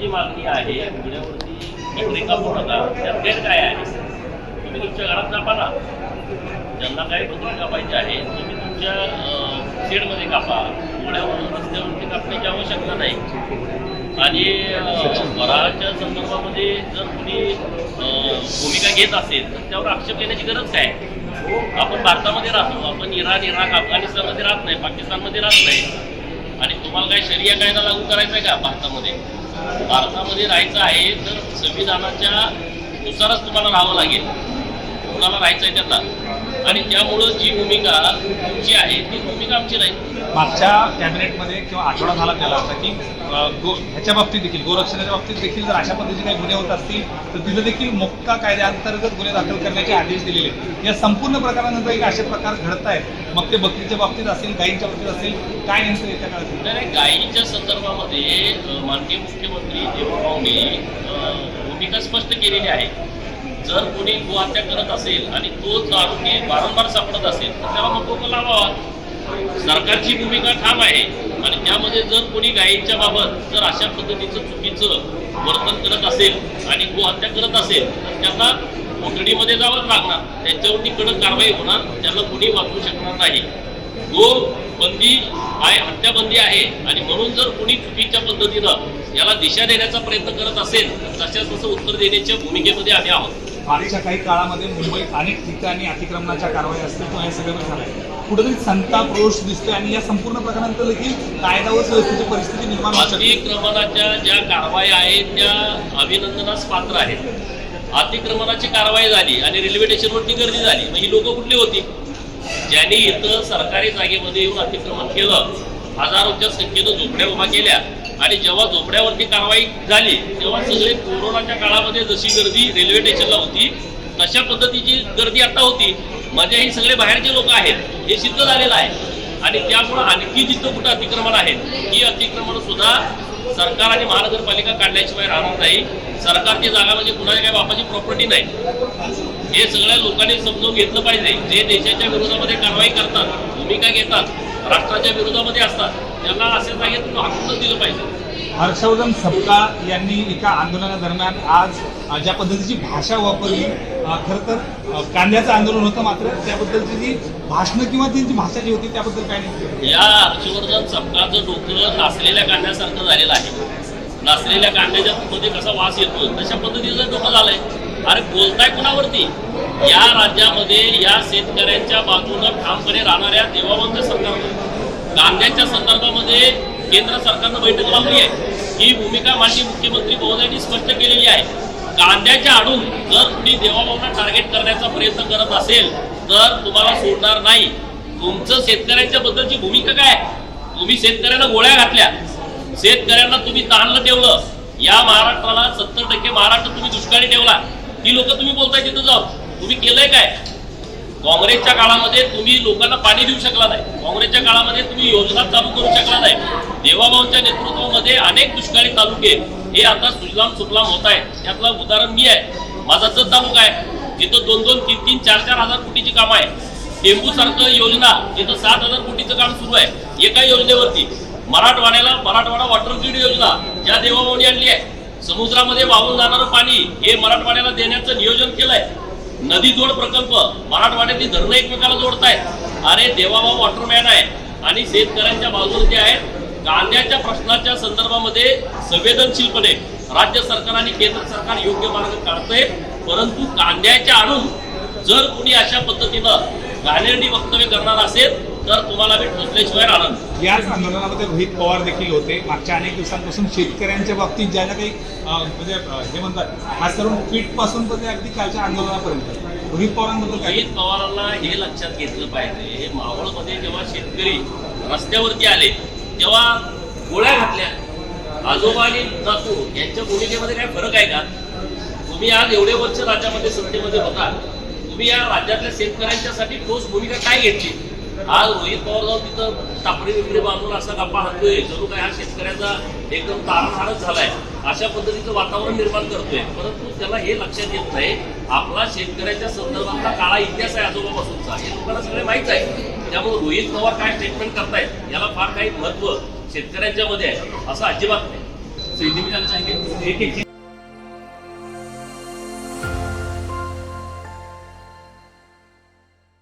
जी मागणी आहे मुळ्यावरती बकरी कापू नका, त्यात गैर काय आहे? तुम्ही तुमच्या घरात कापा ना. ज्यांना काही बकरी कापायची आहे तुम्ही तुमच्या शेडमध्ये कापा. मुळ्यावर रस्त्यावरती कापण्याची आवश्यकता नाही. आणि वराच्या संदर्भामध्ये जर कुणी भूमिका घेत असेल तर त्यावर आक्षेप घेण्याची गरज काय? आपण भारतामध्ये राहतो, आपण इराण, इराक, अफगाणिस्तानमध्ये राहत नाही, पाकिस्तानमध्ये राहत नाही. आणि तुम्हाला काय शरिया कायदा लागू करायचा आहे का भारतामध्ये? भारतामध्ये राहायचं आहे तर संविधानाच्या नुसारच तुम्हाला राहावं लागेल, तुम्हाला राहायचं आहे त्यांना. आणि त्यामुळं जी भूमिका तुमची आहे ती भूमिका आमची नाही. मागच्या कॅबिनेटमध्ये किंवा आठवडा झाला त्याला आता की ह्याच्या बाबतीत देखील गोरक्षणाच्या बाबतीत देखील जर अशा पद्धतीचे काही गुन्हे होत असतील तर तिथं देखील मोक्का कायद्याअंतर्गत गुन्हे दाखल करण्याचे आदेश दिलेले. या संपूर्ण प्रकारानंतर एक असे प्रकार घडत आहेत, मग ते बकरीच्या बाबतीत असेल, गायींच्या बाबतीत असेल, काय नेमकं येत्या काळात? नाही, गायीच्या संदर्भामध्ये माननीय मुख्यमंत्री देवेंद्रजींनी भूमिका स्पष्ट केलेली आहे. जर कोणी गोहत्या करत असेल आणि तोच आरोपी वारंवार सापडत असेल तर त्याला मकोका लावावा. सरकारची भूमिका ठाम आहे. आणि त्यामध्ये जर कोणी गायींच्या बाबत जर अशा पद्धतीचं चुकीचं वर्तन करत असेल आणि गोहत्या करत असेल तर त्यांना कोठडीमध्ये जावंच लागणार, त्यांच्यावरती कडक कारवाई होणार, त्याला कोणी वाचवू शकणार नाही. गो बंदी आहे, हत्याबंदी आहे. आणि म्हणून जर कोणी चुकीच्या पद्धतीनं याला दिशा देण्याचा प्रयत्न करत असेल तर तसं उत्तर देण्याच्या भूमिकेमध्ये आम्ही आहोत. मागच्या काही काळामध्ये मुंबईत अनेक ठिकाणी अतिक्रमणाच्या कारवाई असतील किंवा हे सगळं झालंय, कुठेतरी संताप रोष दिसतोय आणि या संपूर्ण प्रकारानंतर देखील कायदा व सुव्यवस्थेची परिस्थिती निर्माण होते. अतिक्रमणाच्या ज्या कारवाई आहेत त्या अभिनंदनास पात्र आहेत. अतिक्रमणाची कारवाई झाली आणि रेल्वे स्टेशनवरती गर्दी झाली, मग ही लोक कुठली होती? ज्यांनी इथं सरकारी जागेमध्ये येऊन अतिक्रमण केलं, हजारोच्या संख्येनं झोपड्या उभा केल्या. आणि जेव्हा झोपड्यावरती कारवाई झाली तेव्हा सगळे कोरोनाच्या काळामध्ये जशी गर्दी रेल्वे स्टेशनला होती तशा पद्धतीची गर्दी आता होती. म्हणजे ही सगळे बाहेरचे लोक आहेत हे सिद्ध झालेलं आहे. आणि त्यामुळं आणखी जिथं कुठं अतिक्रमण आहेत ही अतिक्रमण सुद्धा सरकार आणि महानगरपालिका काढल्याशिवाय राहणार नाही. सरकारची जागा म्हणजे कुणाच्या काय बापाची प्रॉपर्टी नाही, हे सगळ्या लोकांनी समजून घेतलं पाहिजे. जे देशाच्या विरोधामध्ये कारवाई करतात, भूमिका घेतात, राष्ट्राच्या विरोधामध्ये असतात, त्यांना अशा जागेतून हाकून दिलं पाहिजे. हर्षवर्धन सपकाळ यांनी एका आंदोलनादरम्यान आज ज्या पद्धतीची भाषा वापरली, खरं तर कांद्याचं आंदोलन होतं, मात्र त्याबद्दलची जी भाषणं किंवा त्यांची भाषा जी होती त्याबद्दल काय नाही. या हर्षवर्धन सपकाळचं डोकं नाचलेल्या कांद्यासारखं झालेलं आहे. नाचलेल्या कांद्याच्या मध्ये कसा वास येतो तशा पद्धतीचं डोकं झालंय. अरे बोलताय कुणावरती? या राज्यामध्ये या शेतकऱ्यांच्या बाजूनं ठामपणे राहणाऱ्या देवावंत सरकारनं कांद्याच्या संदर्भामध्ये केंद्र सरकारनं बैठक लावली आहे. ही भूमिका माननीय मुख्यमंत्री महोदयांनी स्पष्ट केलेली आहे. कांद्याच्या आडून जर तुम्ही देवाभाऊंना टार्गेट करण्याचा प्रयत्न करत असेल तर तुम्हाला सोडणार नाही. तुमचं शेतकऱ्यांच्या बद्दलची भूमिका काय? तुम्ही शेतकऱ्यांना गोळ्या घातल्या, शेतकऱ्यांना तुम्ही ताणलं ठेवलं. या महाराष्ट्राला 70% महाराष्ट्र तुम्ही दुष्काळी ठेवला. ती लोक तुम्ही बोलताय तिथं जाऊन तुम्ही केलंय काय? काँग्रेसच्या काळामध्ये तुम्ही लोकांना पाणी देऊ शकला नाही, काँग्रेसच्या काळामध्ये तुम्ही योजना चालू करू शकला नाही. देवाभाऊंच्या नेतृत्वामध्ये अनेक दुष्काळी तालुके हे आता सुजलाम सुफलाम होत आहेत. त्यातलं उदाहरण मी आहे. माझा जत तालुका आहे, जिथं 2-2, 3-3, 4-4 हजार कोटीची कामं आहे. टेंबूसारखं योजना जिथं 7,000 कोटीचं काम सुरू आहे एका योजनेवरती. मराठवाडा वॉटर ग्रीड योजना ज्या देवाभाऊंनी आणली आहे, समुद्रामध्ये वाहून जाणारं पाणी हे मराठवाड्याला देण्याचं नियोजन केलंय. नदी जोड प्रकल्प, मराठवाड्यातली धरणं एकमेकाला जोडतायत. अरे देवाभाऊ वॉटरमॅन आहे आणि शेतकऱ्यांच्या बाजूने जे आहेत. कांद्याच्या प्रश्नाच्या संदर्भामध्ये संवेदनशीलपणे राज्य सरकार आणि केंद्र सरकार योग्य मार्ग काढतंय. परंतु कांद्याच्या आडून जर कुणी अशा पद्धतीनं घाणेरडी वक्तव्य करणार असेल तर तुम्हाला मी टोचल्याशिवाय राहणार. याच आंदोलनामध्ये रोहित पवार देखील होते. मागच्या अनेक दिवसांपासून शेतकऱ्यांच्या बाबतीत ज्या काही म्हणजे हे म्हणतात, खास करून ट्विटपासून तर अगदी कालच्या आंदोलनापर्यंत रोहित पवारांबद्दल रोहित पवारांना हे लक्षात घेतलं पाहिजे. मावळमध्ये जेव्हा शेतकरी रस्त्यावरती आले तेव्हा गोळ्या घातल्या. आजोबा आणि नातू यांच्या भूमिकेमध्ये काय फरक आहे का? तुम्ही आज एवढे वर्ष राज्यामध्ये सत्तेमध्ये होता, तुम्ही या राज्यातल्या शेतकऱ्यांच्यासाठी ठोस भूमिका काय घेतली? आज रोहित पवार जाऊन तिथं टापडी विक्री बांधून असा गप्पा हाणतोय जणू काय हा शेतकऱ्याचा एकदम तारखानच झालाय, अशा पद्धतीचं वातावरण निर्माण करतोय. परंतु त्याला हे लक्षात येत नाही आपला शेतकऱ्याच्या संदर्भातला काळा इतिहास आहे आजोबापासूनचा, हे लोकांना सगळे माहीत आहे. त्यामुळे रोहित पवार काय स्टेटमेंट करतायत याला फार काही महत्व शेतकऱ्यांच्या मध्ये आहे असं अजिबात नाही. हिंदी में जाना चाहेंगे? एक एक